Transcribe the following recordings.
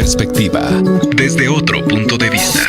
Perspectiva, desde otro punto de vista.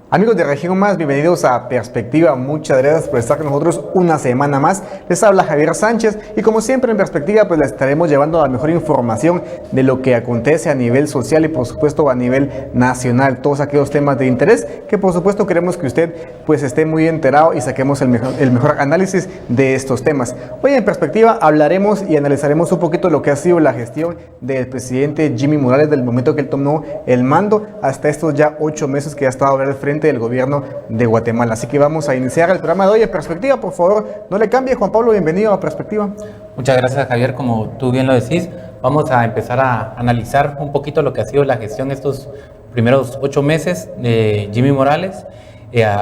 Amigos de Región Más, bienvenidos a Perspectiva. Muchas gracias por estar con nosotros una semana más. Les habla Javier Sánchez y como siempre en Perspectiva pues les estaremos llevando la mejor información de lo que acontece a nivel social y por supuesto a nivel nacional. Todos aquellos temas de interés que por supuesto queremos que usted pues esté muy enterado y saquemos el mejor análisis de estos temas. Hoy en Perspectiva hablaremos y analizaremos un poquito lo que ha sido la gestión del presidente Jimmy Morales del momento que él tomó el mando hasta estos ya 8 meses que ha estado al frente del gobierno de Guatemala. Así que vamos a iniciar el programa de hoy en Perspectiva. Por favor, no le cambie. Juan Pablo, bienvenido a Perspectiva. Muchas gracias, Javier. Como tú bien lo decís, vamos a empezar a analizar un poquito lo que ha sido la gestión estos primeros 8 meses de Jimmy Morales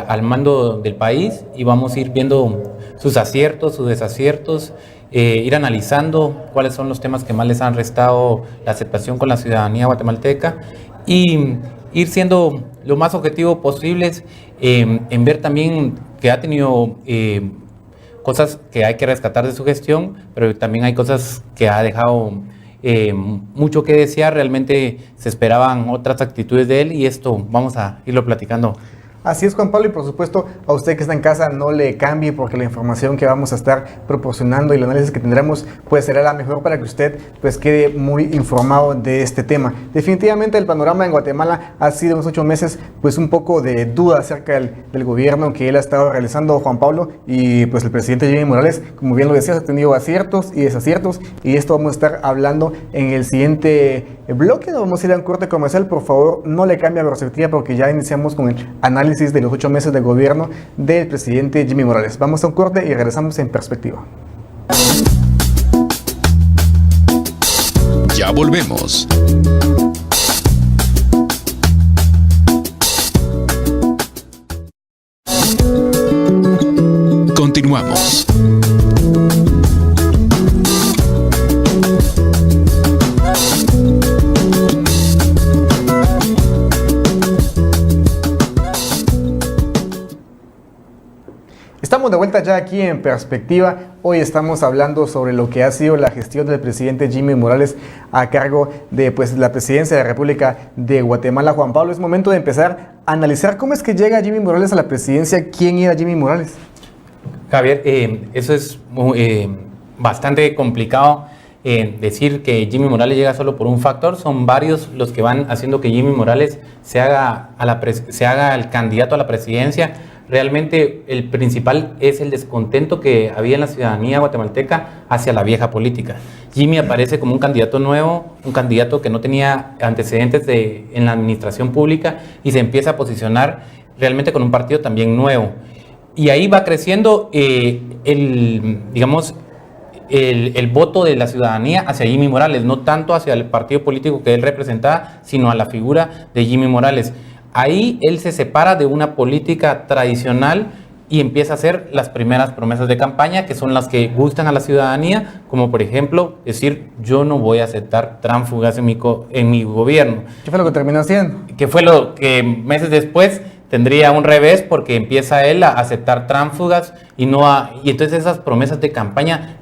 al mando del país y vamos a ir viendo sus aciertos, sus desaciertos, ir analizando cuáles son los temas que más les han restado la aceptación con la ciudadanía guatemalteca y ir siendo lo más objetivo posibles en ver también que ha tenido cosas que hay que rescatar de su gestión, pero también hay cosas que ha dejado mucho que desear. Realmente se esperaban otras actitudes de él y esto vamos a irlo platicando. Así es, Juan Pablo, y por supuesto a usted que está en casa no le cambie porque la información que vamos a estar proporcionando y el análisis que tendremos pues será la mejor para que usted pues quede muy informado de este tema. Definitivamente el panorama en Guatemala ha sido en los 8 meses pues un poco de duda acerca del gobierno que él ha estado realizando, Juan Pablo, y pues el presidente Jimmy Morales, como bien lo decías, ha tenido aciertos y desaciertos y esto vamos a estar hablando en el siguiente bloque. Vamos a ir a un corte comercial, por favor no le cambie a Perspectiva porque ya iniciamos con el análisis de los 8 meses de gobierno del presidente Jimmy Morales. Vamos a un corte y regresamos en Perspectiva. Ya volvemos. Continuamos. Estamos de vuelta ya aquí en Perspectiva. Hoy estamos hablando sobre lo que ha sido la gestión del presidente Jimmy Morales a cargo de pues, la presidencia de la República de Guatemala. Juan Pablo, es momento de empezar a analizar cómo es que llega Jimmy Morales a la presidencia. ¿Quién era Jimmy Morales? Javier, eso es bastante complicado. Decir que Jimmy Morales llega solo por un factor, son varios los que van haciendo que Jimmy Morales se haga el candidato a la presidencia. Realmente el principal es el descontento que había en la ciudadanía guatemalteca hacia la vieja política. Jimmy aparece como un candidato nuevo, un candidato que no tenía antecedentes en la administración pública y se empieza a posicionar realmente con un partido también nuevo. Y ahí va creciendo el voto de la ciudadanía hacia Jimmy Morales, no tanto hacia el partido político que él representaba, sino a la figura de Jimmy Morales. Ahí él se separa de una política tradicional y empieza a hacer las primeras promesas de campaña, que son las que gustan a la ciudadanía, como por ejemplo decir: yo no voy a aceptar tránsfugas en mi gobierno. ¿Qué fue lo que terminó haciendo? Que fue lo que meses después tendría un revés, porque empieza él a aceptar tránsfugas y entonces esas promesas de campaña,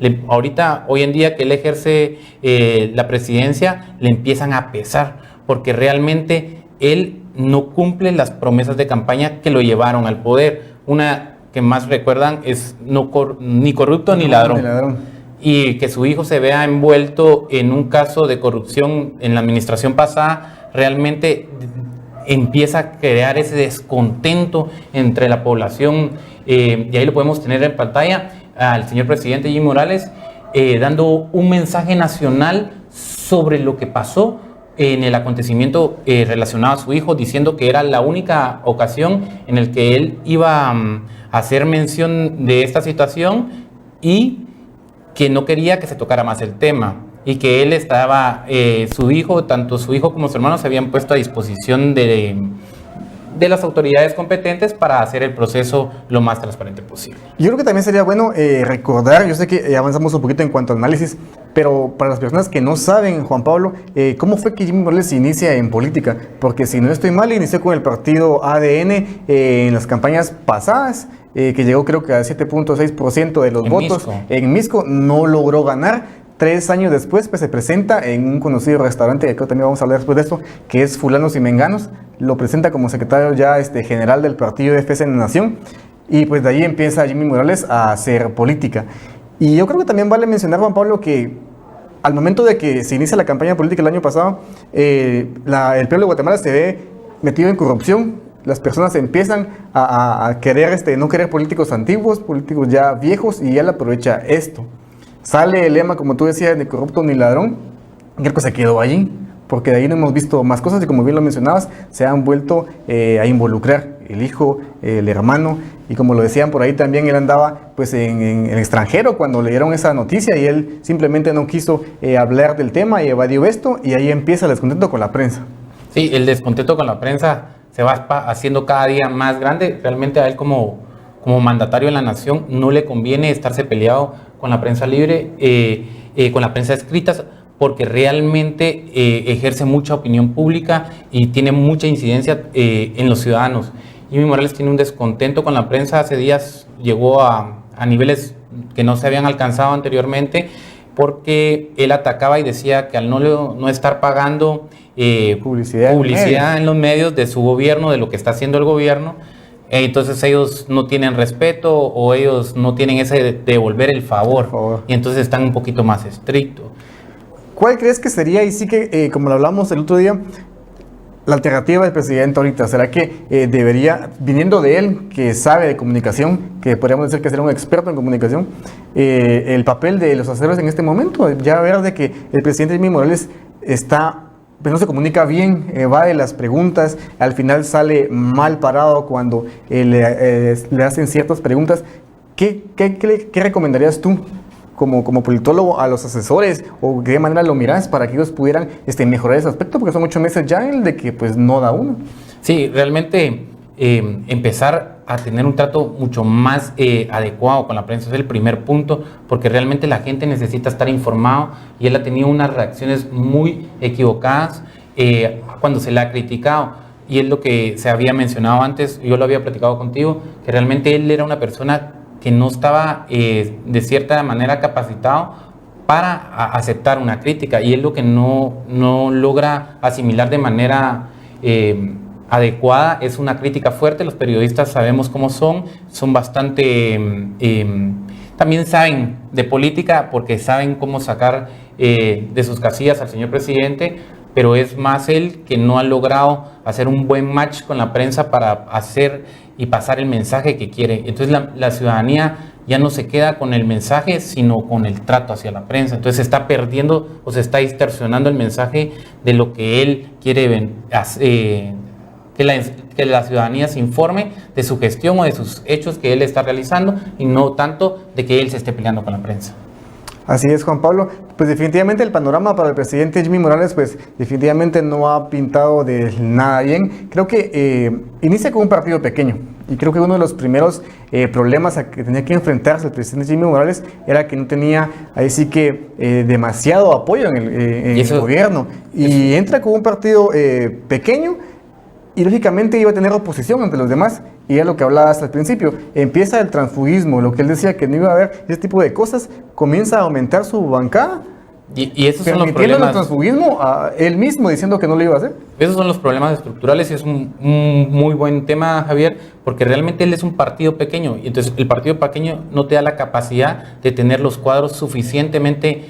hoy en día que él ejerce la presidencia, le empiezan a pesar, porque realmente él no cumple las promesas de campaña que lo llevaron al poder. Una que más recuerdan es ni corrupto ni ladrón. Y que su hijo se vea envuelto en un caso de corrupción en la administración pasada, realmente empieza a crear ese descontento entre la población. Y ahí lo podemos tener en pantalla al señor presidente Jimmy Morales dando un mensaje nacional sobre lo que pasó en el acontecimiento relacionado a su hijo, diciendo que era la única ocasión en la que él iba a hacer mención de esta situación y que no quería que se tocara más el tema y que él estaba, tanto su hijo como su hermano se habían puesto a disposición de las autoridades competentes para hacer el proceso lo más transparente posible. Yo creo que también sería bueno recordar, yo sé que avanzamos un poquito en cuanto al análisis, pero para las personas que no saben, Juan Pablo, ¿cómo fue que Jimmy Morales se inicia en política? Porque si no estoy mal, inició con el partido ADN en las campañas pasadas, que llegó creo que a 7.6% de los votos. En Misco no logró ganar. 3 años después, pues se presenta en un conocido restaurante, que creo que también vamos a hablar después de esto, que es Fulanos y Menganos. Lo presenta como secretario ya general del partido de Defensa de la Nación. Y pues de ahí empieza Jimmy Morales a hacer política. Y yo creo que también vale mencionar, Juan Pablo, que al momento de que se inicia la campaña política el año pasado, el pueblo de Guatemala se ve metido en corrupción. Las personas empiezan a querer, no querer políticos antiguos, políticos ya viejos, y él aprovecha esto. Sale el lema, como tú decías, ni corrupto ni ladrón. Creo que se quedó allí, porque de ahí no hemos visto más cosas y como bien lo mencionabas, se han vuelto a involucrar el hijo, el hermano, y como lo decían por ahí también, él andaba pues en el extranjero cuando le dieron esa noticia y él simplemente no quiso hablar del tema y evadió esto, y ahí empieza el descontento con la prensa. Sí, el descontento con la prensa se va haciendo cada día más grande. Realmente a él como mandatario de la nación no le conviene estarse peleado con la prensa libre, con la prensa escrita, porque realmente ejerce mucha opinión pública y tiene mucha incidencia en los ciudadanos. Jimmy Morales tiene un descontento con la prensa. Hace días llegó a niveles que no se habían alcanzado anteriormente, porque él atacaba y decía que al no estar pagando publicidad en los medios de su gobierno, de lo que está haciendo el gobierno, entonces ellos no tienen respeto o ellos no tienen ese de devolver el favor, y entonces están un poquito más estrictos. ¿Cuál crees que sería, y sí que como lo hablamos el otro día, la alternativa del presidente ahorita? ¿Será que debería, viniendo de él, que sabe de comunicación, que podríamos decir que será un experto en comunicación, el papel de los asesores en este momento? Ya ver de que el presidente Jimmy Morales pues no se comunica bien, va de las preguntas, al final sale mal parado cuando le hacen ciertas preguntas. ¿Qué recomendarías tú como politólogo a los asesores, o de qué manera lo miras para que ellos pudieran mejorar ese aspecto? Porque son 8 meses ya el de que pues no da uno. Sí, realmente empezar a tener un trato mucho más adecuado con la prensa es el primer punto, porque realmente la gente necesita estar informado, y él ha tenido unas reacciones muy equivocadas cuando se le ha criticado, y es lo que se había mencionado antes, yo lo había platicado contigo, que realmente él era una persona que no estaba de cierta manera capacitado para aceptar una crítica, y es lo que no logra asimilar de manera adecuada. Es una crítica fuerte. Los periodistas sabemos cómo son bastante, también saben de política, porque saben cómo sacar de sus casillas al señor presidente, pero es más él que no ha logrado hacer un buen match con la prensa para hacer y pasar el mensaje que quiere. Entonces la ciudadanía ya no se queda con el mensaje, sino con el trato hacia la prensa. Entonces se está perdiendo o se está distorsionando el mensaje de lo que él quiere que la ciudadanía se informe de su gestión o de sus hechos que él está realizando, y no tanto de que él se esté peleando con la prensa. Así es, Juan Pablo. Pues definitivamente el panorama para el presidente Jimmy Morales, pues definitivamente no ha pintado de nada bien. Creo que inicia con un partido pequeño, y creo que uno de los primeros problemas a que tenía que enfrentarse el presidente Jimmy Morales era que no tenía ahí sí que demasiado apoyo en el gobierno, y entra con un partido pequeño, y lógicamente iba a tener oposición ante los demás, y es lo que hablaba hasta el principio. Empieza el transfugismo, lo que él decía que no iba a haber ese tipo de cosas, comienza a aumentar su bancada, y esos son los permitiendo problemas. el transfugismo a él mismo, diciendo que no lo iba a hacer. Esos son los problemas estructurales, y es un muy buen tema, Javier, porque realmente él es un partido pequeño, y entonces el partido pequeño no te da la capacidad de tener los cuadros suficientemente,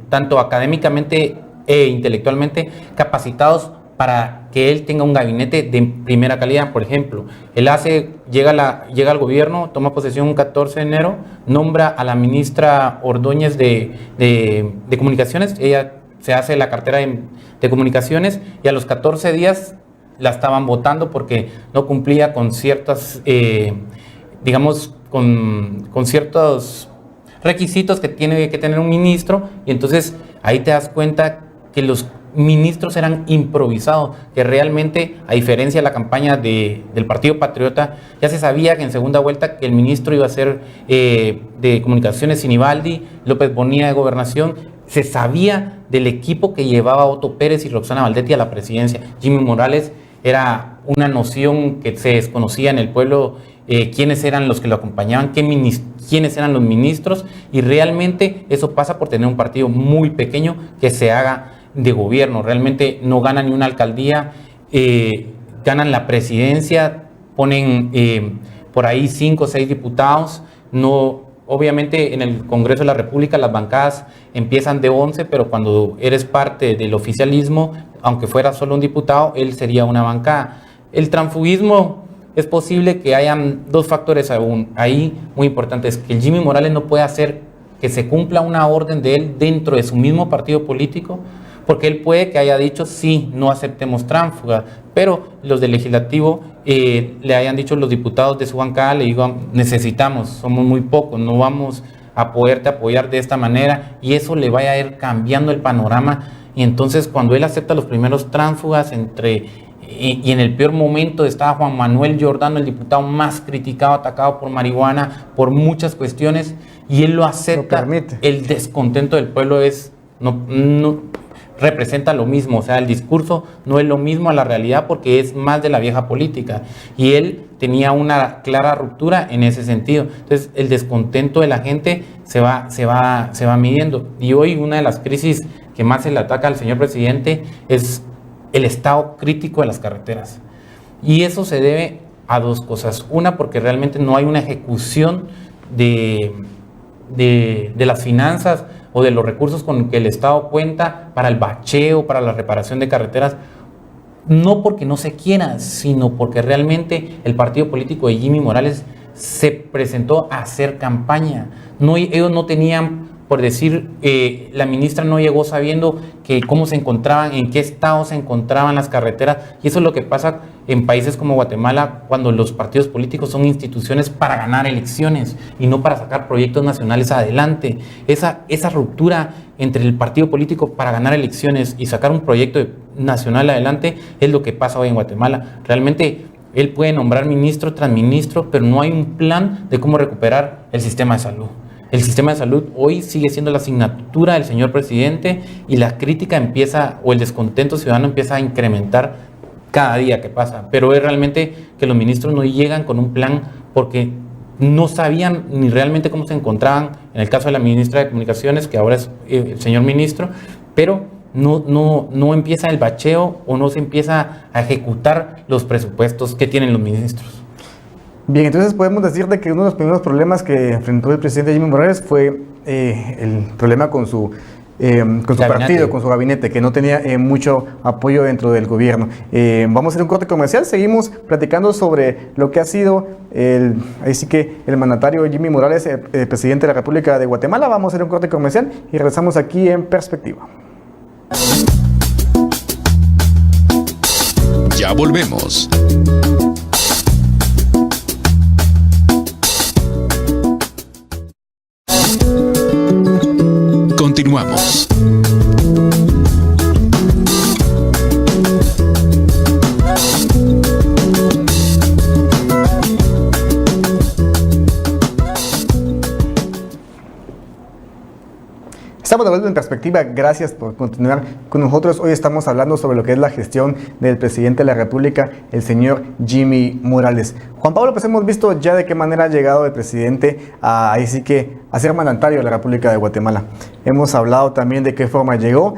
tanto académicamente e intelectualmente capacitados para que él tenga un gabinete de primera calidad. Por ejemplo, él llega al gobierno, toma posesión un 14 de enero, nombra a la ministra Ordóñez de Comunicaciones, ella se hace la cartera de Comunicaciones, y a los 14 días la estaban votando porque no cumplía con ciertas, con ciertos requisitos que tiene que tener un ministro, y entonces ahí te das cuenta que los ministros eran improvisados, que realmente, a diferencia de la campaña del Partido Patriota, ya se sabía que en segunda vuelta que el ministro iba a ser de Comunicaciones Sinibaldi, López Bonilla de Gobernación. Se sabía del equipo que llevaba Otto Pérez y Roxana Valdetti a la presidencia. Jimmy Morales era una noción que se desconocía en el pueblo, quiénes eran los que lo acompañaban, quiénes eran los ministros, y realmente eso pasa por tener un partido muy pequeño que se haga de gobierno. Realmente no ganan ni una alcaldía, ganan la presidencia, ponen por ahí 5 o 6 diputados. No, obviamente en el Congreso de la República las bancadas empiezan de 11, pero cuando eres parte del oficialismo, aunque fuera solo un diputado, él sería una bancada. El transfugismo, es posible que hayan 2 factores aún ahí muy importantes, que el Jimmy Morales no puede hacer que se cumpla una orden de él dentro de su mismo partido político, porque él puede que haya dicho, sí, no aceptemos tránsfugas, pero los del legislativo le hayan dicho, los diputados de su bancada le digan, necesitamos, somos muy pocos, no vamos a poderte apoyar de esta manera, y eso le vaya a ir cambiando el panorama. Y entonces cuando él acepta los primeros tránsfugas y en el peor momento estaba Juan Manuel Giordano, el diputado más criticado, atacado por marihuana, por muchas cuestiones, y él lo acepta, el descontento del pueblo no representa lo mismo, o sea, el discurso no es lo mismo a la realidad porque es más de la vieja política, y él tenía una clara ruptura en ese sentido. Entonces el descontento de la gente se va midiendo, y hoy una de las crisis que más se le ataca al señor presidente es el estado crítico de las carreteras, y eso se debe a 2 cosas. Una, porque realmente no hay una ejecución de las finanzas o de los recursos con que el Estado cuenta para el bacheo, para la reparación de carreteras, no porque no se quiera, sino porque realmente el partido político de Jimmy Morales se presentó a hacer campaña. Ellos no tenían, por decir, la ministra no llegó sabiendo cómo se encontraban, en qué estado se encontraban las carreteras, y eso es lo que pasa en países como Guatemala, cuando los partidos políticos son instituciones para ganar elecciones y no para sacar proyectos nacionales adelante. Esa ruptura entre el partido político para ganar elecciones y sacar un proyecto nacional adelante es lo que pasa hoy en Guatemala. Realmente él puede nombrar ministro tras ministro, pero no hay un plan de cómo recuperar el sistema de salud. El sistema de salud hoy sigue siendo la asignatura del señor presidente, y la crítica o el descontento ciudadano empieza a incrementar cada día que pasa. Pero es realmente que los ministros no llegan con un plan porque no sabían ni realmente cómo se encontraban. En el caso de la ministra de Comunicaciones, que ahora es el señor ministro, pero no empieza el bacheo o no se empieza a ejecutar los presupuestos que tienen los ministros. Bien, entonces podemos decir de que uno de los primeros problemas que enfrentó el presidente Jimmy Morales fue el problema con su partido, con su gabinete, que no tenía mucho apoyo dentro del gobierno. Vamos a hacer un corte comercial, seguimos platicando sobre lo que ha sido el mandatario Jimmy Morales, el presidente de la República de Guatemala. Vamos a hacer un corte comercial y regresamos aquí en Perspectiva. Ya volvemos. Continuamos. Estamos de vuelta en Perspectiva, gracias por continuar con nosotros. Hoy estamos hablando sobre lo que es la gestión del presidente de la República, el señor Jimmy Morales. Juan Pablo, pues hemos visto ya de qué manera ha llegado el presidente a ser mandatario de la República de Guatemala. Hemos hablado también de qué forma llegó,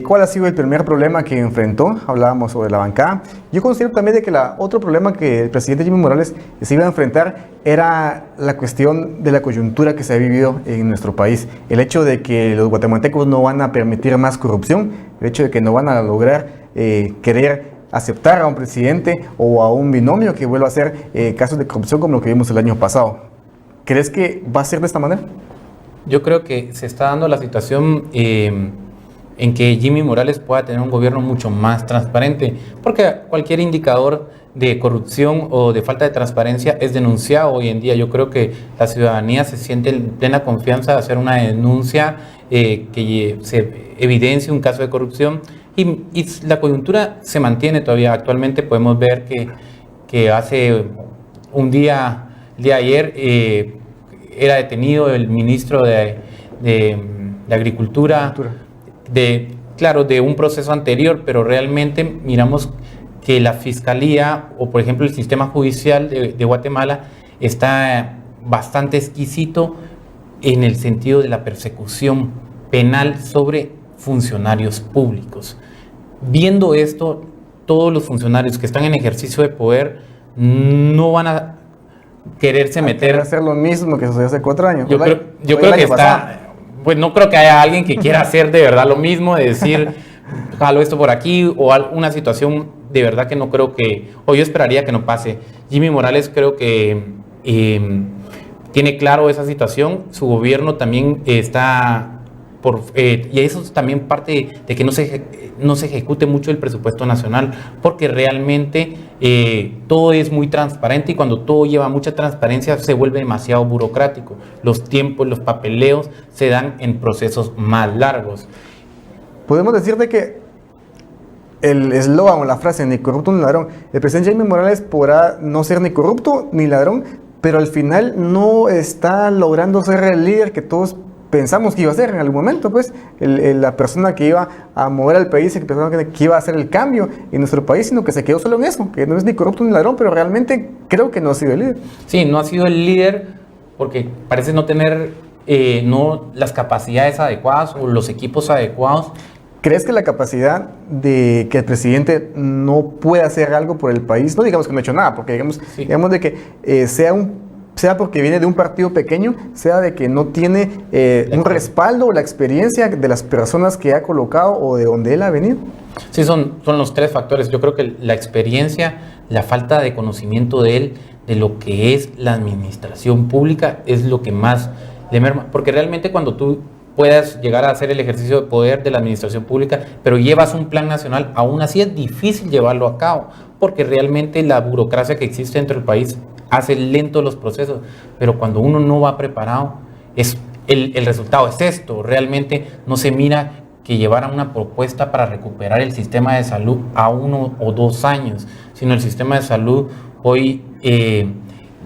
cuál ha sido el primer problema que enfrentó. Hablábamos sobre la bancada. Yo considero también de que otro problema que el presidente Jimmy Morales se iba a enfrentar era la cuestión de la coyuntura que se ha vivido en nuestro país. El hecho de que los guatemaltecos no van a permitir más corrupción, el hecho de que no van a lograr querer aceptar a un presidente o a un binomio que vuelva a hacer casos de corrupción como lo que vimos el año pasado. ¿Crees que va a ser de esta manera? Yo creo que se está dando la situación en que Jimmy Morales pueda tener un gobierno mucho más transparente, porque cualquier indicador de corrupción o de falta de transparencia es denunciado hoy en día. Yo creo que la ciudadanía se siente en plena confianza de hacer una denuncia que se evidencie un caso de corrupción, y la coyuntura se mantiene todavía. Actualmente podemos ver que hace un día, el día de ayer, era detenido el ministro de Agricultura, de un proceso anterior, pero realmente miramos que la Fiscalía o por ejemplo el sistema judicial de Guatemala está bastante exquisito en el sentido de la persecución penal sobre funcionarios públicos. Viendo esto, todos los funcionarios que están en ejercicio de poder no van a quererse meter... hacer lo mismo que sucedió hace 4 años. Yo creo que está... Pues no creo que haya alguien que quiera hacer de verdad lo mismo, de decir, jalo esto por aquí, o una situación de verdad que no creo que, o yo esperaría que no pase. Jimmy Morales creo que tiene claro esa situación, su gobierno también está y eso es también parte de que no se ejecute mucho el presupuesto nacional, porque realmente todo es muy transparente y cuando todo lleva mucha transparencia se vuelve demasiado burocrático. Los tiempos, los papeleos se dan en procesos más largos. Podemos decir de que el eslogan o la frase ni corrupto ni ladrón, el presidente Jaime Morales podrá no ser ni corrupto ni ladrón, pero al final no está logrando ser el líder que todos pensamos que iba a ser en algún momento, pues la persona que iba a mover al país y que iba a hacer el cambio en nuestro país, sino que se quedó solo en eso, que no es ni corrupto ni ladrón, pero realmente creo que no ha sido el líder. Sí, no ha sido el líder porque parece no tener no las capacidades adecuadas o los equipos adecuados. ¿Crees que la capacidad de que el presidente no pueda hacer algo por el país, no digamos que no ha hecho nada, porque digamos de que sea porque viene de un partido pequeño, sea de que no tiene un respaldo o la experiencia de las personas que ha colocado o de donde él ha venido? Sí, son los 3 factores. Yo creo que la experiencia, la falta de conocimiento de él, de lo que es la administración pública, es lo que más le merma. Porque realmente cuando tú puedas llegar a hacer el ejercicio de poder de la administración pública, pero llevas un plan nacional, aún así es difícil llevarlo a cabo, porque realmente la burocracia que existe dentro del país hace lento los procesos, pero cuando uno no va preparado, el resultado es esto. Realmente no se mira que llevaran una propuesta para recuperar el sistema de salud a 1 o 2 años, sino el sistema de salud hoy,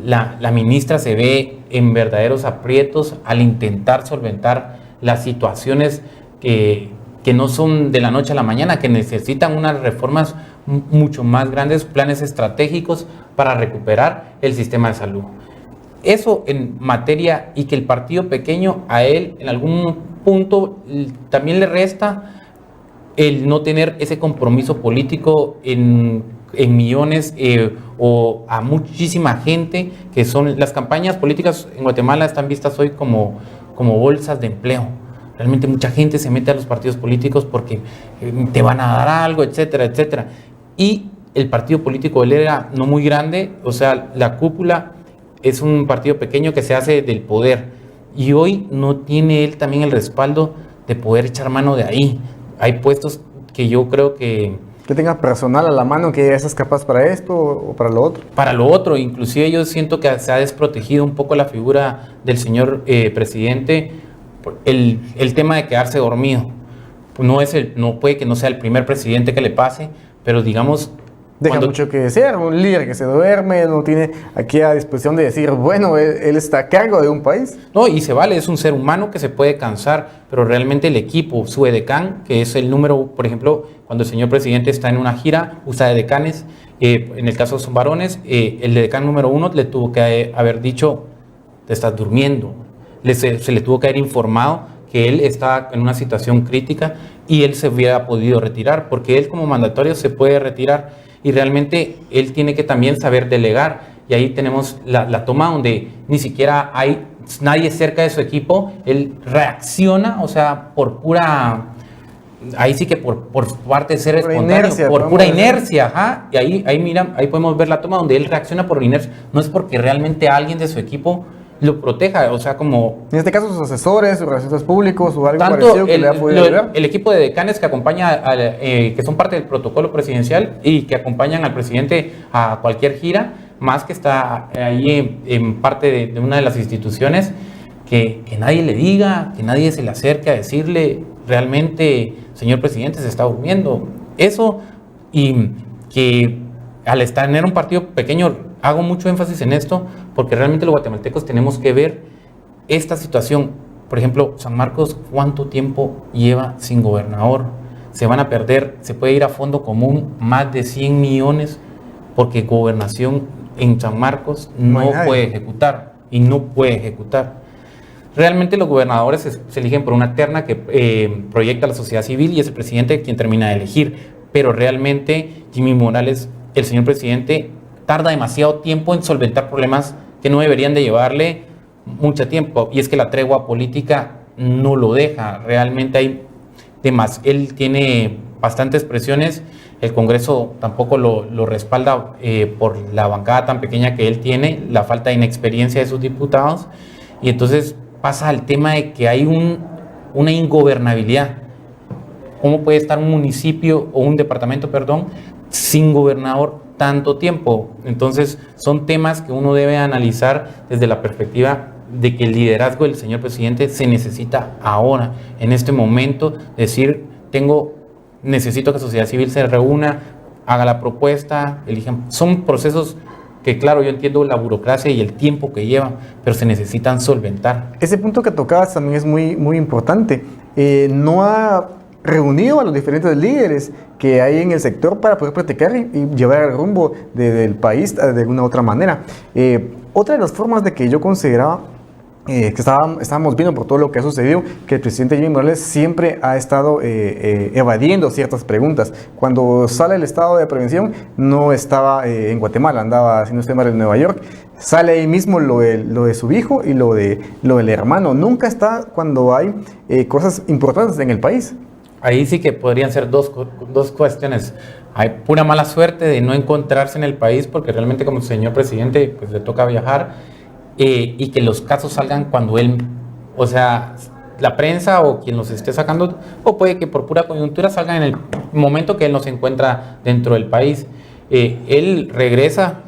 la ministra se ve en verdaderos aprietos al intentar solventar las situaciones que no son de la noche a la mañana, que necesitan unas reformas mucho más grandes, planes estratégicos para recuperar el sistema de salud. Eso en materia, y que el partido pequeño a él en algún punto también le resta el no tener ese compromiso político en millones o a muchísima gente, que son las campañas políticas en Guatemala están vistas hoy como bolsas de empleo. Realmente mucha gente se mete a los partidos políticos porque te van a dar algo, etcétera, etcétera. Y el partido político él era no muy grande, o sea, la cúpula es un partido pequeño que se hace del poder. Y hoy no tiene él también el respaldo de poder echar mano de ahí. Hay puestos que yo creo que tenga personal a la mano que es capaz para esto o para lo otro. Para lo otro, inclusive yo siento que se ha desprotegido un poco la figura del señor presidente, el tema de quedarse dormido. No puede que no sea el primer presidente que le pase, pero digamos... Deja mucho que desear, un líder que se duerme, no tiene aquí a disposición de decir, bueno, él está a cargo de un país. No, y se vale, es un ser humano que se puede cansar, pero realmente el equipo, su edecán, que es el número, por ejemplo, cuando el señor presidente está en una gira, usa edecanes, en el caso son varones, el edecán número 1 le tuvo que haber dicho, te estás durmiendo, se le tuvo que haber informado que él está en una situación crítica y él se hubiera podido retirar, porque él como mandatario se puede retirar. Y realmente él tiene que también saber delegar. Y ahí tenemos la toma donde ni siquiera hay nadie cerca de su equipo. Él reacciona, o sea, por pura... Ahí sí que por parte de ser espontáneo, por pura inercia. Ajá. Y ahí podemos ver la toma donde él reacciona por inercia. No es porque realmente alguien de su equipo lo proteja, o sea, como... En este caso, sus asesores, sus relacionistas públicos o algo parecido que le ha podido ayudar. El equipo de decanes que acompaña, que son parte del protocolo presidencial y que acompañan al presidente a cualquier gira, más que está ahí en parte de una de las instituciones, que nadie le diga, que nadie se le acerque a decirle realmente, o señor presidente se está durmiendo. Eso, y que al tener un partido pequeño, hago mucho énfasis en esto, porque realmente los guatemaltecos tenemos que ver esta situación. Por ejemplo, San Marcos, ¿cuánto tiempo lleva sin gobernador? Se van a perder, se puede ir a fondo común más de 100 millones, porque gobernación en San Marcos no puede ejecutar, y no puede ejecutar. Realmente los gobernadores se eligen por una terna que proyecta la sociedad civil, y es el presidente quien termina de elegir, pero realmente Jimmy Morales, el señor presidente, tarda demasiado tiempo en solventar problemas que no deberían de llevarle mucho tiempo, y es que la tregua política no lo deja. Realmente hay temas, él tiene bastantes presiones, el Congreso tampoco lo respalda por la bancada tan pequeña que él tiene, la falta de inexperiencia de sus diputados, y entonces pasa al tema de que hay una ingobernabilidad. ¿Cómo puede estar un municipio o un departamento, sin gobernador tanto tiempo? Entonces son temas que uno debe analizar desde la perspectiva de que el liderazgo del señor presidente se necesita ahora, en este momento, decir, necesito que la sociedad civil se reúna, haga la propuesta, elijan. Son procesos que, claro, yo entiendo la burocracia y el tiempo que lleva, pero se necesitan solventar. Ese punto que tocabas también es muy, muy importante. No ha reunido a los diferentes líderes que hay en el sector para poder platicar y llevar el rumbo del país de alguna otra manera. Otra de las formas de que yo consideraba que estábamos viendo por todo lo que ha sucedido, que el presidente Jimmy Morales siempre ha estado evadiendo ciertas preguntas. Cuando sale el estado de prevención, no estaba en Guatemala, andaba haciendo temas en Nueva York. Sale ahí mismo lo de su hijo y lo del hermano. Nunca está cuando hay cosas importantes en el país. Ahí sí que podrían ser dos cuestiones. Hay pura mala suerte de no encontrarse en el país, porque realmente como señor presidente pues le toca viajar, y que los casos salgan cuando él, o sea, la prensa o quien los esté sacando, o puede que por pura coyuntura salgan en el momento que él no se encuentra dentro del país. Él regresa,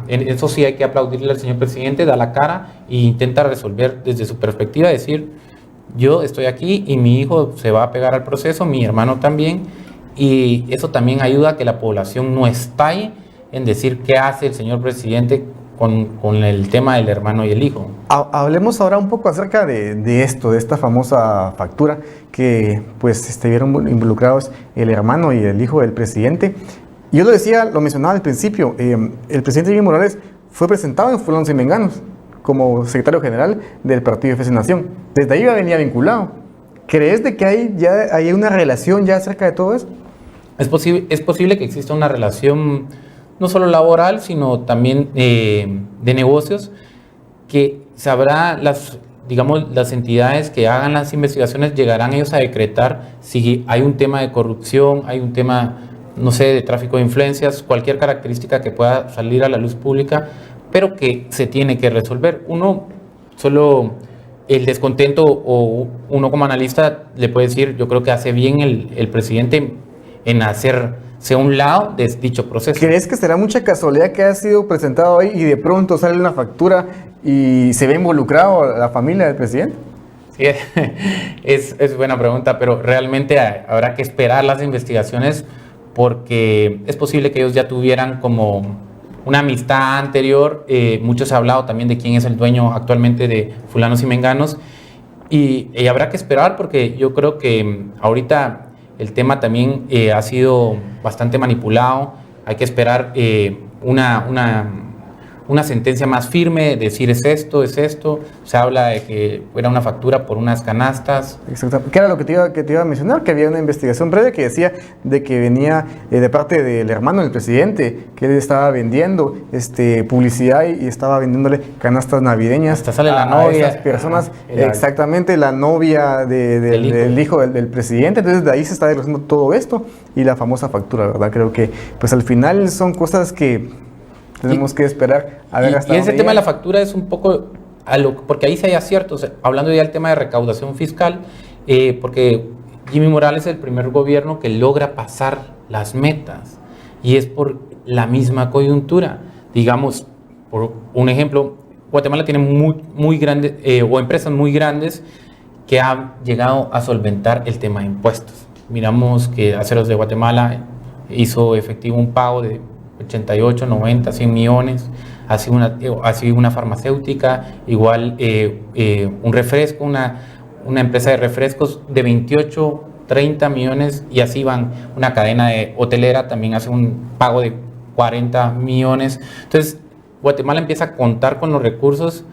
eso sí hay que aplaudirle al señor presidente, da la cara e intenta resolver desde su perspectiva, decir, yo estoy aquí y mi hijo se va a pegar al proceso, mi hermano también, y eso también ayuda a que la población no estalle en decir qué hace el señor presidente con el tema del hermano y el hijo. Hablemos ahora un poco acerca de esta famosa factura que pues estuvieron involucrados el hermano y el hijo del presidente. Yo lo mencionaba al principio, el presidente Jimmy Morales fue presentado en Fulanos y Menganos como secretario general del partido FC Nación. Desde ahí venía vinculado. ¿Crees de que hay una relación ya acerca de todo eso? Es posible que exista una relación no solo laboral, sino también de negocios, que sabrá las entidades que hagan las investigaciones, llegarán ellos a decretar si hay un tema de corrupción, hay un tema, no sé, de tráfico de influencias, cualquier característica que pueda salir a la luz pública, pero que se tiene que resolver. Solo el descontento, o uno como analista le puede decir, yo creo que hace bien el presidente en hacerse a un lado de dicho proceso. ¿Crees que será mucha casualidad que ha sido presentado hoy y de pronto sale una factura y se ve involucrado la familia del presidente? Sí, es buena pregunta, pero realmente habrá que esperar las investigaciones, porque es posible que ellos ya tuvieran como una amistad anterior. Mucho se ha hablado también de quién es el dueño actualmente de Fulanos y Menganos, y habrá que esperar, porque yo creo que ahorita el tema también ha sido bastante manipulado. Hay que esperar una sentencia más firme, decir es esto. Se habla de que era una factura por unas canastas. Exactamente. ¿Qué era lo que te iba a mencionar? Que había una investigación previa que decía de que venía de parte del hermano del presidente, que él estaba vendiendo publicidad y estaba vendiéndole canastas navideñas. Hasta sale la novia. A esas personas, exactamente, la novia del hijo del presidente. Entonces de ahí se está desglosando todo esto y la famosa factura, ¿verdad? Creo que pues al final son cosas que tenemos que esperar a ver hasta dónde. Y ese tema llega. de la factura es un poco porque ahí sí hay aciertos, hablando ya del tema de recaudación fiscal, porque Jimmy Morales es el primer gobierno que logra pasar las metas, y es por la misma coyuntura. Digamos, por un ejemplo, Guatemala tiene muy grandes o empresas muy grandes que han llegado a solventar el tema de impuestos. miramos que Aceros de Guatemala hizo efectivo un pago de 88, 90, 100 millones, así una farmacéutica, igual un refresco, una empresa de refrescos de 28, 30 millones, y así van. Una cadena de hotelera también hace un pago de 40 millones. Entonces, Guatemala empieza a contar con los recursos,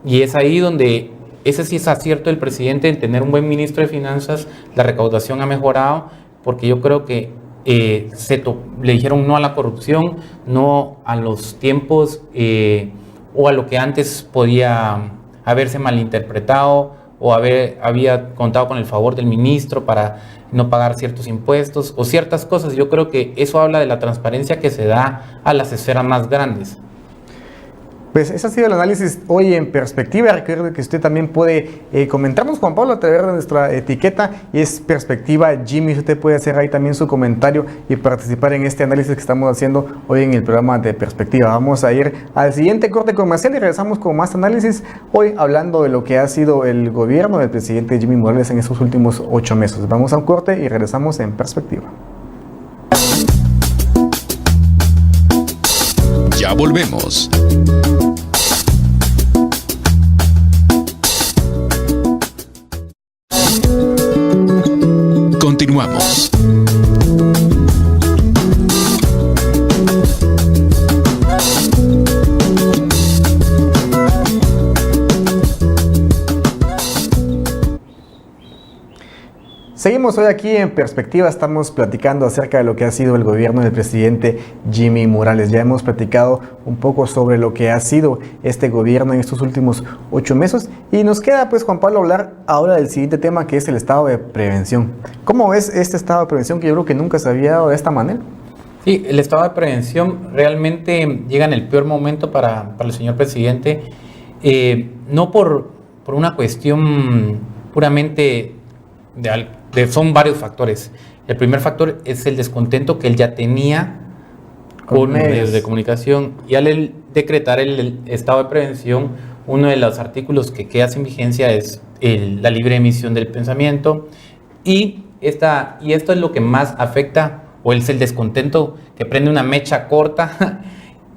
y es ahí donde ese sí es acierto del presidente en tener un buen ministro de finanzas. La recaudación ha mejorado, porque yo creo que le dijeron no a la corrupción, no a los tiempos o a lo que antes podía haberse malinterpretado o había contado con el favor del ministro para no pagar ciertos impuestos o ciertas cosas. Yo creo que eso habla de la transparencia que se da a las esferas más grandes. Pues ese ha sido el análisis hoy en Perspectiva. Recuerdo que usted también puede comentarnos, Juan Pablo, a través de nuestra etiqueta, y es Perspectiva Jimmy. Usted puede hacer ahí también su comentario y participar en este análisis que estamos haciendo hoy en el programa de Perspectiva. Vamos a ir al siguiente corte comercial y regresamos con más análisis, hoy hablando de lo que ha sido el gobierno del presidente Jimmy Morales en estos últimos 8 meses. Vamos a un corte y regresamos en Perspectiva. Ya volvemos. Continuamos. Seguimos hoy aquí en Perspectiva, estamos platicando acerca de lo que ha sido el gobierno del presidente Jimmy Morales. Ya hemos platicado un poco sobre lo que ha sido este gobierno en estos últimos 8 meses y nos queda, pues, Juan Pablo, hablar ahora del siguiente tema, que es el estado de prevención. ¿Cómo ves este estado de prevención, que yo creo que nunca se había dado de esta manera? Sí, el estado de prevención realmente llega en el peor momento para el señor presidente, no por una cuestión puramente son varios factores. El primer factor es el descontento que él ya tenía con medios de comunicación, y al él decretar el estado de prevención, uno de los artículos que queda sin vigencia es la libre emisión del pensamiento, y esto es lo que más afecta, o es el descontento que prende una mecha corta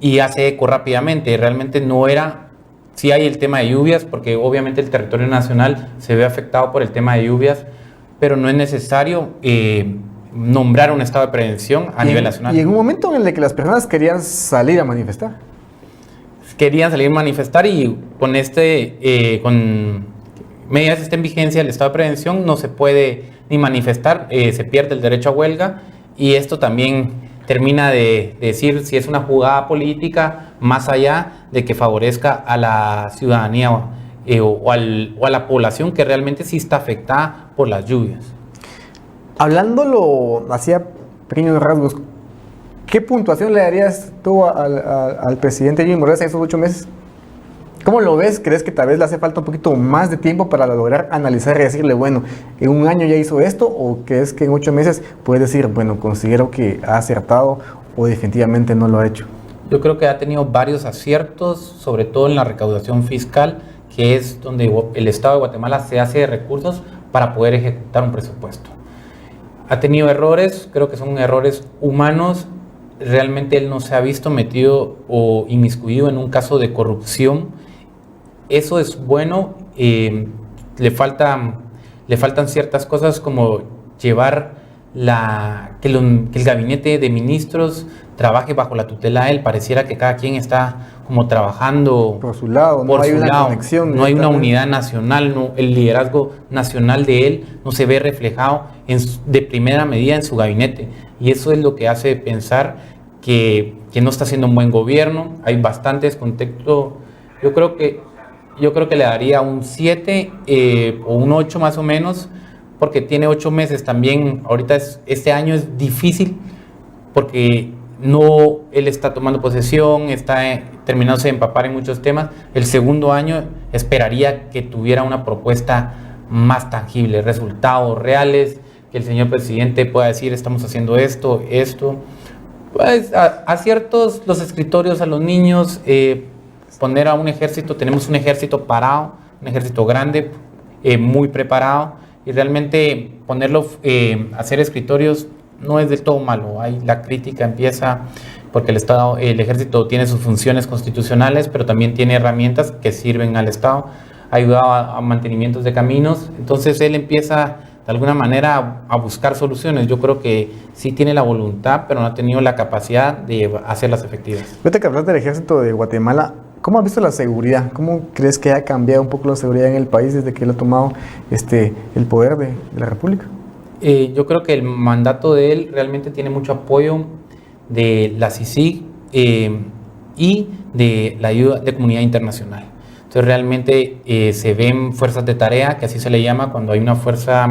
y hace eco rápidamente. Realmente no era, sí hay el tema de lluvias, porque obviamente el territorio nacional se ve afectado por el tema de lluvias, pero no es necesario nombrar un estado de prevención a nivel nacional. Y en un momento en el que las personas querían salir a manifestar. Querían salir a manifestar, y con medidas estén en vigencia el estado de prevención no se puede ni manifestar, se pierde el derecho a huelga, y esto también termina de decir si es una jugada política más allá de que favorezca a la ciudadanía o a la población que realmente sí está afectada por las lluvias. Hablándolo hacia pequeños rasgos, ¿qué puntuación le darías tú al presidente Jimmy Morales en estos 8 meses? ¿Cómo lo ves? ¿Crees que tal vez le hace falta un poquito más de tiempo para lograr analizar y decirle, bueno, en un año ya hizo esto? ¿O crees que en 8 meses puedes decir, bueno, considero que ha acertado o definitivamente no lo ha hecho? Yo creo que ha tenido varios aciertos, sobre todo en la recaudación fiscal, que es donde el Estado de Guatemala se hace de recursos para poder ejecutar un presupuesto. Ha tenido errores, creo que son errores humanos. Realmente él no se ha visto metido o inmiscuido en un caso de corrupción. Eso es bueno. Le faltan ciertas cosas, como llevar que el gabinete de ministros trabaje bajo la tutela de él. Pareciera que cada quien está como trabajando por su lado, no hay una conexión, no hay una unidad nacional, el liderazgo nacional de él no se ve reflejado de primera medida en su gabinete, y eso es lo que hace pensar que no está haciendo un buen gobierno. Hay bastante descontexto. Yo creo que le daría un 7 o un 8 más o menos, porque tiene 8 meses también. Ahorita este año es difícil porque él está tomando posesión, está terminándose de empapar en muchos temas. El segundo año esperaría que tuviera una propuesta más tangible, resultados reales, que el señor presidente pueda decir, estamos haciendo esto. Pues a ciertos, los escritorios a los niños, poner a un ejército. Tenemos un ejército parado, un ejército grande, muy preparado, y realmente ponerlo, hacer escritorios no es del todo malo. La crítica empieza porque el ejército tiene sus funciones constitucionales, pero también tiene herramientas que sirven al Estado, ayuda a mantenimientos de caminos. Entonces él empieza de alguna manera a buscar soluciones. Yo creo que sí tiene la voluntad, pero no ha tenido la capacidad de hacerlas efectivas. Ahorita que hablas del ejército de Guatemala, ¿cómo has visto la seguridad? ¿Cómo crees que ha cambiado un poco la seguridad en el país desde que él ha tomado el poder de la República? Yo creo que el mandato de él realmente tiene mucho apoyo de la CICIG y de la ayuda de comunidad internacional. Entonces realmente se ven fuerzas de tarea, que así se le llama cuando hay una fuerza,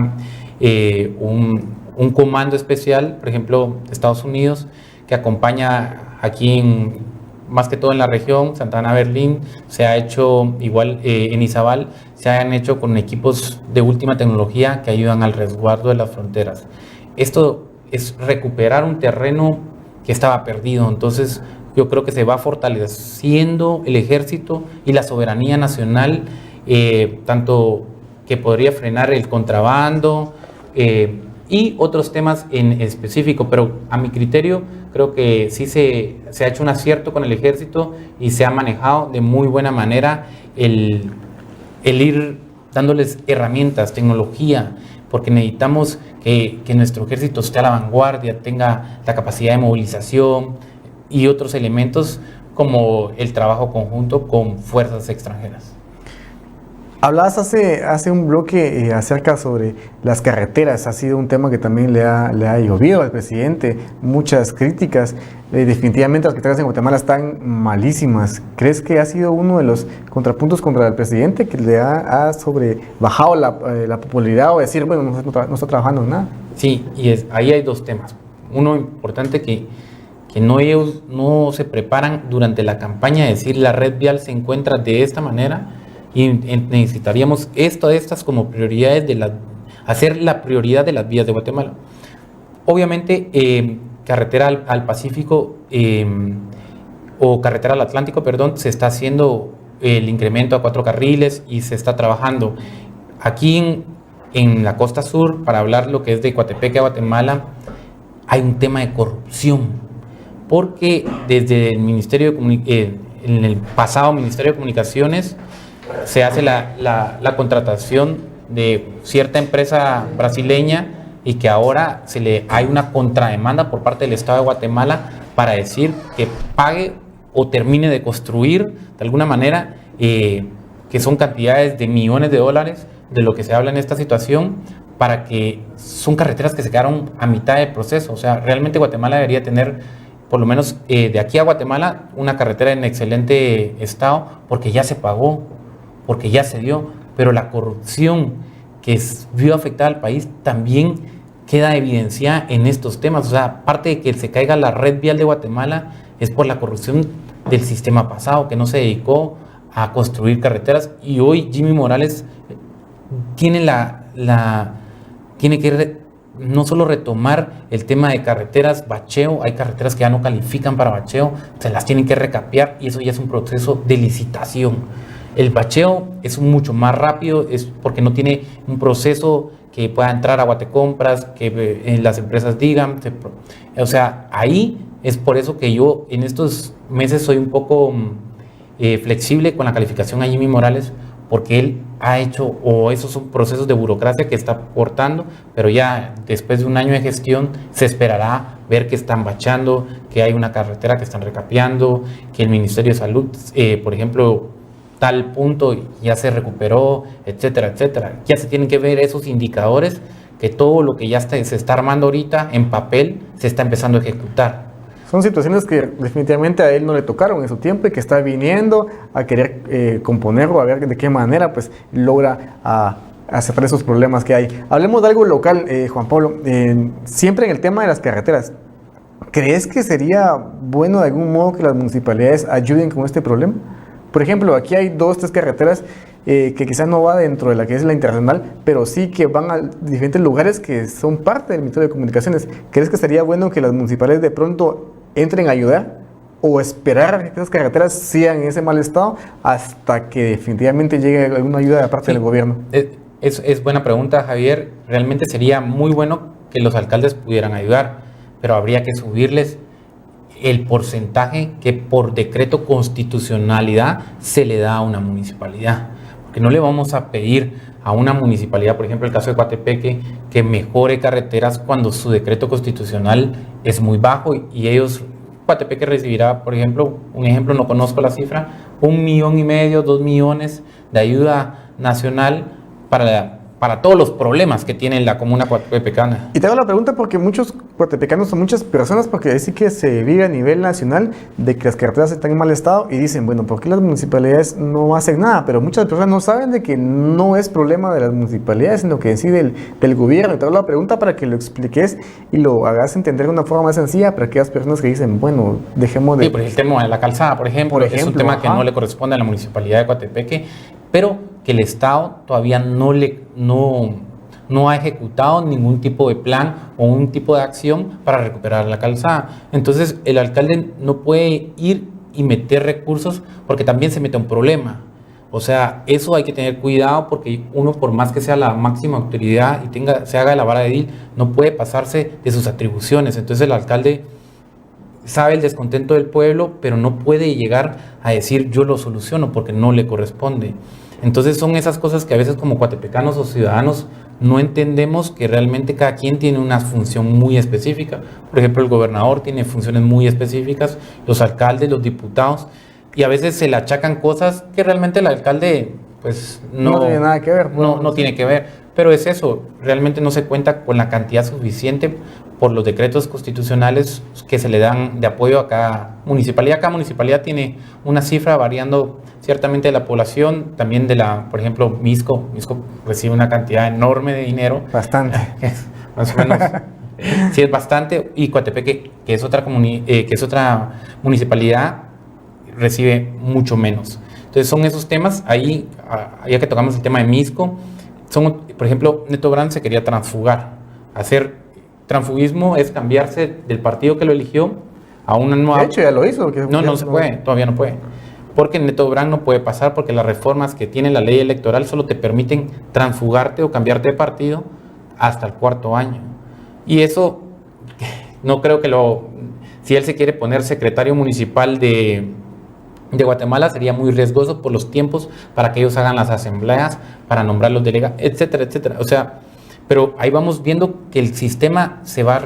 un comando especial, por ejemplo, Estados Unidos, que acompaña aquí más que todo en la región, Santana, Berlín, se ha hecho igual en Izabal, se han hecho con equipos de última tecnología que ayudan al resguardo de las fronteras. Esto es recuperar un terreno que estaba perdido, entonces yo creo que se va fortaleciendo el ejército y la soberanía nacional, tanto que podría frenar el contrabando y otros temas en específico, pero a mi criterio creo que sí se ha hecho un acierto con el ejército y se ha manejado de muy buena manera el ir dándoles herramientas, tecnología, porque necesitamos que nuestro ejército esté a la vanguardia, tenga la capacidad de movilización y otros elementos como el trabajo conjunto con fuerzas extranjeras. Hablabas hace un bloque acerca sobre las carreteras. Ha sido un tema que también le ha llovido al presidente, muchas críticas. Definitivamente las carreteras en Guatemala están malísimas. ¿Crees que ha sido uno de los contrapuntos contra el presidente que le ha bajado la popularidad o decir, bueno, no está trabajando en nada? Sí, y ahí hay dos temas. Uno importante que ellos no se preparan durante la campaña a decir la red vial se encuentra de esta manera. Y necesitaríamos estas como prioridades hacer la prioridad de las vías de Guatemala. Obviamente, carretera al Pacífico o carretera al Atlántico, perdón, se está haciendo el incremento a 4 carriles y se está trabajando. Aquí en la costa sur, para hablar lo que es de Coatepeque a Guatemala, hay un tema de corrupción, porque desde el Ministerio en el pasado Ministerio de Comunicaciones se hace la contratación de cierta empresa brasileña y que ahora hay una contrademanda por parte del Estado de Guatemala para decir que pague o termine de construir de alguna manera, que son cantidades de millones de dólares de lo que se habla en esta situación, para que son carreteras que se quedaron a mitad del proceso. O sea, realmente Guatemala debería tener, por lo menos de aquí a Guatemala, una carretera en excelente estado, porque ya se pagó, porque ya se dio, pero la corrupción que vio afectada al país también queda evidenciada en estos temas. O sea, aparte de que se caiga la red vial de Guatemala, es por la corrupción del sistema pasado, que no se dedicó a construir carreteras, y hoy Jimmy Morales tiene tiene que no solo retomar el tema de carreteras, bacheo. Hay carreteras que ya no califican para bacheo, se las tienen que recapear, y eso ya es un proceso de licitación. El bacheo es mucho más rápido, es porque no tiene un proceso que pueda entrar a Guatecompras, que las empresas digan. O sea, ahí es por eso que yo en estos meses soy un poco flexible con la calificación a Jimmy Morales, porque él ha hecho, o esos son procesos de burocracia que está aportando, pero ya después de un año de gestión se esperará ver que están bachando, que hay una carretera que están recapeando, que el Ministerio de Salud, por ejemplo, tal punto ya se recuperó, etcétera, etcétera. Ya se tienen que ver esos indicadores, que todo lo que ya se está armando ahorita en papel se está empezando a ejecutar. Son situaciones que definitivamente a él no le tocaron en su tiempo y que está viniendo a querer componerlo, a ver de qué manera pues logra aceptar esos problemas que hay. Hablemos de algo local, Juan Pablo, siempre en el tema de las carreteras. ¿Crees que sería bueno de algún modo que las municipalidades ayuden con este problema? Por ejemplo, aquí hay 2, 3 carreteras que quizás no va dentro de la que es la internacional, pero sí que van a diferentes lugares que son parte del Ministerio de Comunicaciones. ¿Crees que sería bueno que las municipalidades de pronto entren a ayudar o esperar a que estas carreteras sigan en ese mal estado hasta que definitivamente llegue alguna ayuda de parte del gobierno? es buena pregunta, Javier. Realmente sería muy bueno que los alcaldes pudieran ayudar, pero habría que subirles el porcentaje que por decreto constitucionalidad se le da a una municipalidad. Porque no le vamos a pedir a una municipalidad, por ejemplo el caso de Coatepeque, que mejore carreteras cuando su decreto constitucional es muy bajo y ellos, Coatepeque recibirá, por ejemplo, un ejemplo, no conozco la cifra, 1,5 millones, 2 millones de ayuda nacional para todos los problemas que tiene la comuna coatepecana. Y te hago la pregunta porque muchos coatepecanos o muchas personas, porque ahí sí que se vive a nivel nacional de que las carreteras están en mal estado y dicen, bueno, ¿por qué las municipalidades no hacen nada? Pero muchas personas no saben de que no es problema de las municipalidades, sino que en sí del gobierno. Y te hago la pregunta para que lo expliques y lo hagas entender de una forma más sencilla para aquellas personas que dicen, bueno, dejemos de... Sí, por el tema de la calzada, por ejemplo, es un tema que no le corresponde a la municipalidad de Coatepeque, pero que el Estado todavía no ha ejecutado ningún tipo de plan o un tipo de acción para recuperar la calzada. Entonces el alcalde no puede ir y meter recursos porque también se mete un problema. O sea, eso hay que tener cuidado porque uno, por más que sea la máxima autoridad y se haga de la vara de edil, no puede pasarse de sus atribuciones. Entonces el alcalde sabe el descontento del pueblo, pero no puede llegar a decir yo lo soluciono porque no le corresponde. Entonces son esas cosas que a veces como coatepecanos o ciudadanos no entendemos, que realmente cada quien tiene una función muy específica. Por ejemplo, el gobernador tiene funciones muy específicas, los alcaldes, los diputados, y a veces se le achacan cosas que realmente el alcalde pues no tiene nada que ver. No tiene que ver, pero es eso, realmente no se cuenta con la cantidad suficiente por los decretos constitucionales que se le dan de apoyo a cada municipalidad. Cada municipalidad tiene una cifra variando ciertamente de la población, también por ejemplo, Misco recibe una cantidad enorme de dinero. Bastante. Más o menos. Sí, es bastante. Y Coatepeque, que es otra municipalidad, recibe mucho menos. Entonces son esos temas, ahí, ya que tocamos el tema de Misco, por ejemplo, Neto Brand se quería transfugar. Hacer transfugismo es cambiarse del partido que lo eligió a una nueva... De hecho, ya lo hizo. No se puede, todavía no puede. Porque Neto Brand no puede pasar porque las reformas que tiene la ley electoral solo te permiten transfugarte o cambiarte de partido hasta el 4º año. Y eso no creo que si él se quiere poner secretario municipal de Guatemala sería muy riesgoso por los tiempos para que ellos hagan las asambleas, para nombrar los delegados, etcétera, etcétera. O sea, pero ahí vamos viendo que el sistema se va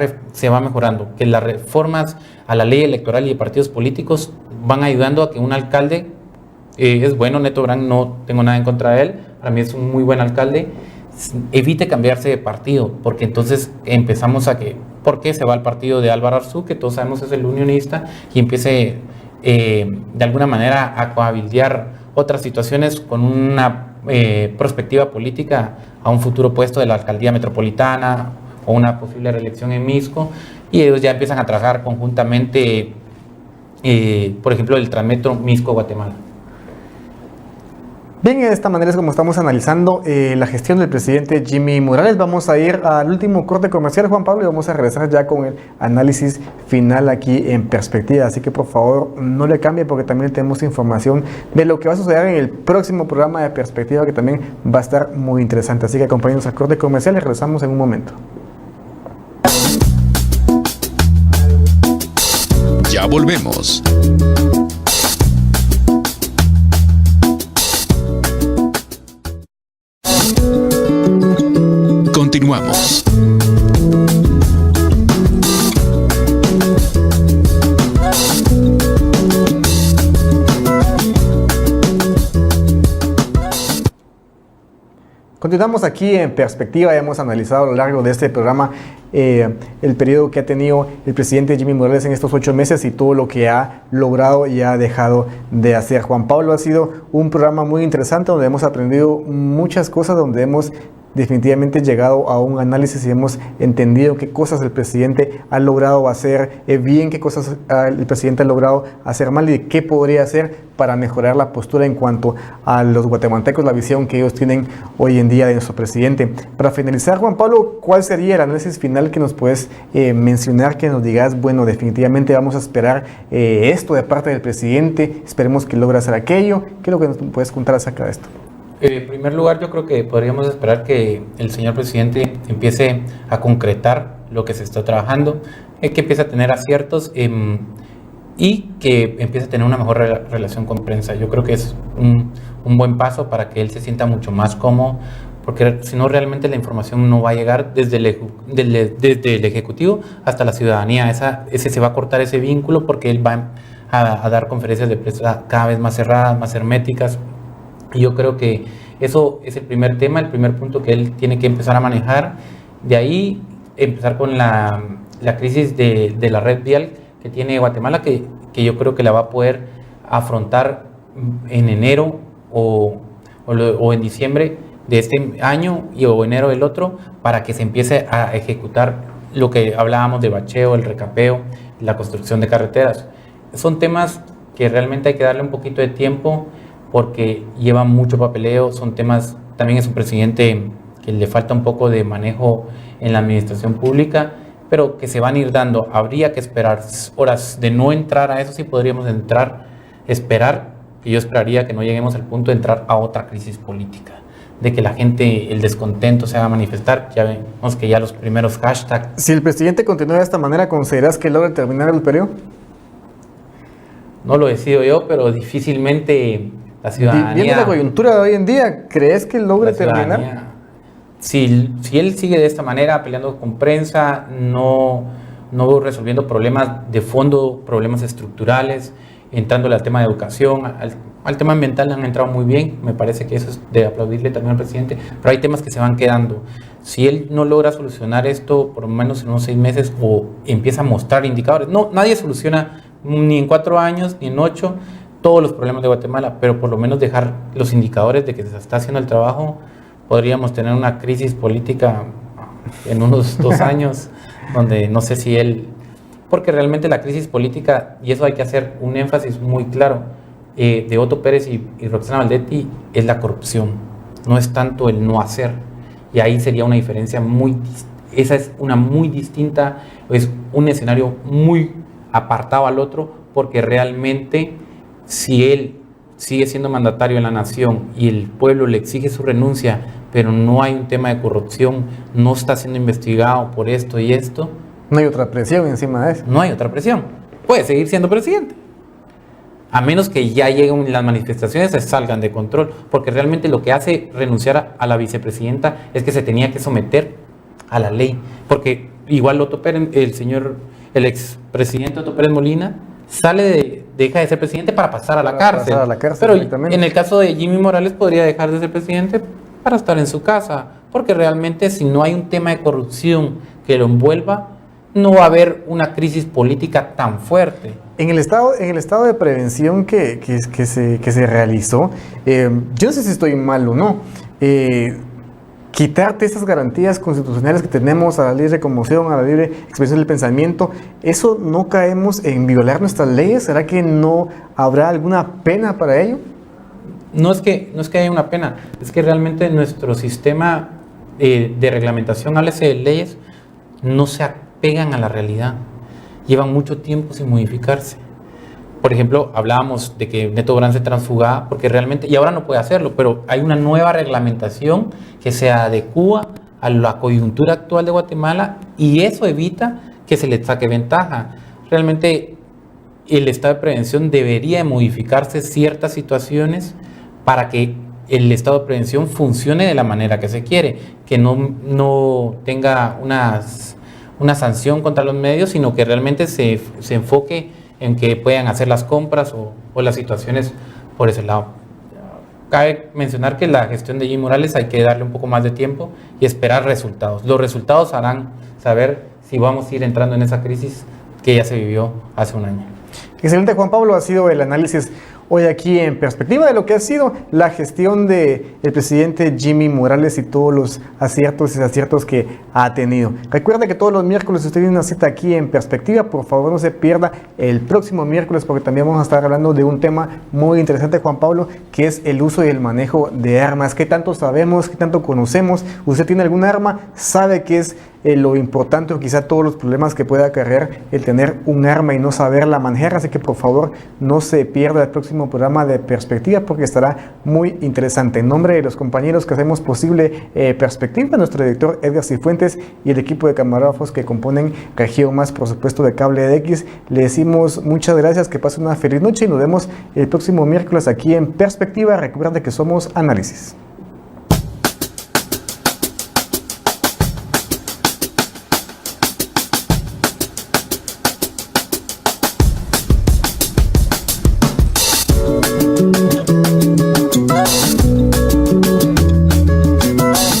mejorando, que las reformas a la ley electoral y de partidos políticos van ayudando a que un alcalde, es bueno, Neto Brand, no tengo nada en contra de él, para mí es un muy buen alcalde, evite cambiarse de partido, porque entonces empezamos ¿por qué se va al partido de Álvaro Arzú, que todos sabemos es el unionista, y empiece de alguna manera a cohabitar otras situaciones con una perspectiva política a un futuro puesto de la alcaldía metropolitana o una posible reelección en Misco, y ellos ya empiezan a trabajar conjuntamente, por ejemplo, el Transmetro Misco-Guatemala. Bien, de esta manera es como estamos analizando la gestión del presidente Jimmy Morales. Vamos a ir al último corte comercial, Juan Pablo, y vamos a regresar ya con el análisis final aquí en Perspectiva. Así que por favor no le cambie porque también tenemos información de lo que va a suceder en el próximo programa de Perspectiva, que también va a estar muy interesante. Así que acompáñenos al corte comercial y regresamos en un momento. Ya volvemos. Continuamos. Continuamos aquí en Perspectiva. Hemos analizado a lo largo de este programa el periodo que ha tenido el presidente Jimmy Morales en estos 8 meses y todo lo que ha logrado y ha dejado de hacer. Juan Pablo, ha sido un programa muy interesante donde hemos aprendido muchas cosas, donde hemos definitivamente llegado a un análisis y hemos entendido qué cosas el presidente ha logrado hacer bien, qué cosas el presidente ha logrado hacer mal y qué podría hacer para mejorar la postura en cuanto a los guatemaltecos, la visión que ellos tienen hoy en día de nuestro presidente. Para finalizar, Juan Pablo, ¿cuál sería el análisis final que nos puedes mencionar, que nos digas, bueno, definitivamente vamos a esperar esto de parte del presidente, esperemos que logre hacer aquello? ¿Qué es lo que nos puedes contar acerca de esto? En primer lugar, yo creo que podríamos esperar que el señor presidente empiece a concretar lo que se está trabajando, que empiece a tener aciertos y que empiece a tener una mejor relación con prensa. Yo creo que es un buen paso para que él se sienta mucho más cómodo, porque si no, realmente la información no va a llegar desde el Ejecutivo hasta la ciudadanía. Ese se va a cortar ese vínculo porque él va a dar conferencias de prensa cada vez más cerradas, más herméticas. Y yo creo que eso es el primer tema, el primer punto que él tiene que empezar a manejar. De ahí empezar con la crisis de la red vial que tiene Guatemala, que yo creo que la va a poder afrontar en enero o en diciembre de este año o enero del otro, para que se empiece a ejecutar lo que hablábamos de bacheo, el recapeo, la construcción de carreteras. Son temas que realmente hay que darle un poquito de tiempo porque llevan mucho papeleo, son temas, también es un presidente que le falta un poco de manejo en la administración pública, pero que se van a ir dando. Habría que esperar horas de no entrar a eso, sí podríamos esperar, y yo esperaría que no lleguemos al punto de entrar a otra crisis política, de que la gente, el descontento se haga manifestar. Ya vemos que ya los primeros hashtags. Si el presidente continúa de esta manera, ¿consideras que logra terminar el periodo? No lo decido yo, pero difícilmente la ciudadanía... Viendo la coyuntura de hoy en día, ¿crees que logre terminar? Si él sigue de esta manera, peleando con prensa, no resolviendo problemas de fondo, problemas estructurales, entrándole al tema de educación, al tema ambiental han entrado muy bien, me parece que eso es de aplaudirle también al presidente, pero hay temas que se van quedando. Si él no logra solucionar esto, por lo menos en unos 6 meses, o empieza a mostrar indicadores, nadie soluciona ni en 4 años, ni en 8, todos los problemas de Guatemala, pero por lo menos dejar los indicadores de que se está haciendo el trabajo. Podríamos tener una crisis política en unos 2 años, donde no sé si él... Porque realmente la crisis política, y eso hay que hacer un énfasis muy claro, de Otto Pérez y Roxana Valdetti, es la corrupción. No es tanto el no hacer. Y ahí sería una diferencia esa es una muy distinta, es un escenario muy apartado al otro, porque realmente si él sigue siendo mandatario en la nación y el pueblo le exige su renuncia, pero no hay un tema de corrupción, no está siendo investigado por esto y esto. No hay otra presión encima de eso. No hay otra presión. Puede seguir siendo presidente. A menos que ya lleguen las manifestaciones, se salgan de control. Porque realmente lo que hace renunciar a la vicepresidenta es que se tenía que someter a la ley. Porque igual Otto Pérez, el expresidente Otto Pérez Molina, deja de ser presidente para pasar a la cárcel. Pero en el caso de Jimmy Morales podría dejar de ser presidente para estar en su casa. Porque realmente si no hay un tema de corrupción que lo envuelva, no va a haber una crisis política tan fuerte. En el estado de prevención que se realizó, yo no sé si estoy mal o no, quitarte estas garantías constitucionales que tenemos a la libre conmoción, a la libre expresión del pensamiento, ¿eso no caemos en violar nuestras leyes? ¿Será que no habrá alguna pena para ello? No es que haya una pena, es que realmente nuestro sistema de reglamentación, háblese de leyes, no se apegan a la realidad. Llevan mucho tiempo sin modificarse. Por ejemplo, hablábamos de que Neto Brand se transfugaba porque realmente, y ahora no puede hacerlo, pero hay una nueva reglamentación que se adecúa a la coyuntura actual de Guatemala y eso evita que se le saque ventaja. Realmente el estado de prevención debería modificarse ciertas situaciones para que el estado de prevención funcione de la manera que se quiere, que no tenga una sanción contra los medios, sino que realmente se enfoque en que puedan hacer las compras o las situaciones por ese lado. Cabe mencionar que la gestión de Jimmy Morales hay que darle un poco más de tiempo y esperar resultados. Los resultados harán saber si vamos a ir entrando en esa crisis que ya se vivió hace un año. Excelente, Juan Pablo, ha sido el análisis hoy aquí en perspectiva de lo que ha sido la gestión del presidente Jimmy Morales y todos los aciertos y desaciertos que ha tenido. Recuerda que todos los miércoles usted tiene una cita aquí en perspectiva. Por favor, no se pierda el próximo miércoles porque también vamos a estar hablando de un tema muy interesante, Juan Pablo, que es el uso y el manejo de armas. ¿Qué tanto sabemos? ¿Qué tanto conocemos? ¿Usted tiene algún arma? ¿Sabe qué es lo importante o quizá todos los problemas que pueda acarrear el tener un arma y no saberla manejar. Así que por favor no se pierda el próximo programa de Perspectiva porque estará muy interesante. En nombre de los compañeros que hacemos posible Perspectiva, nuestro director Edgar Cifuentes y el equipo de camarógrafos que componen Región Más, por supuesto de Cable de X, le decimos muchas gracias, que pase una feliz noche y nos vemos el próximo miércoles aquí en Perspectiva. Recuerda que somos Análisis.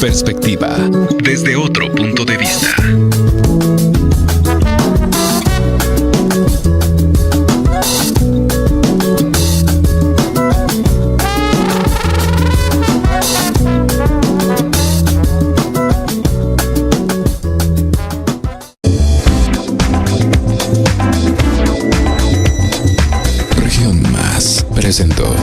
Perspectiva, desde otro punto de vista. Región Más presentó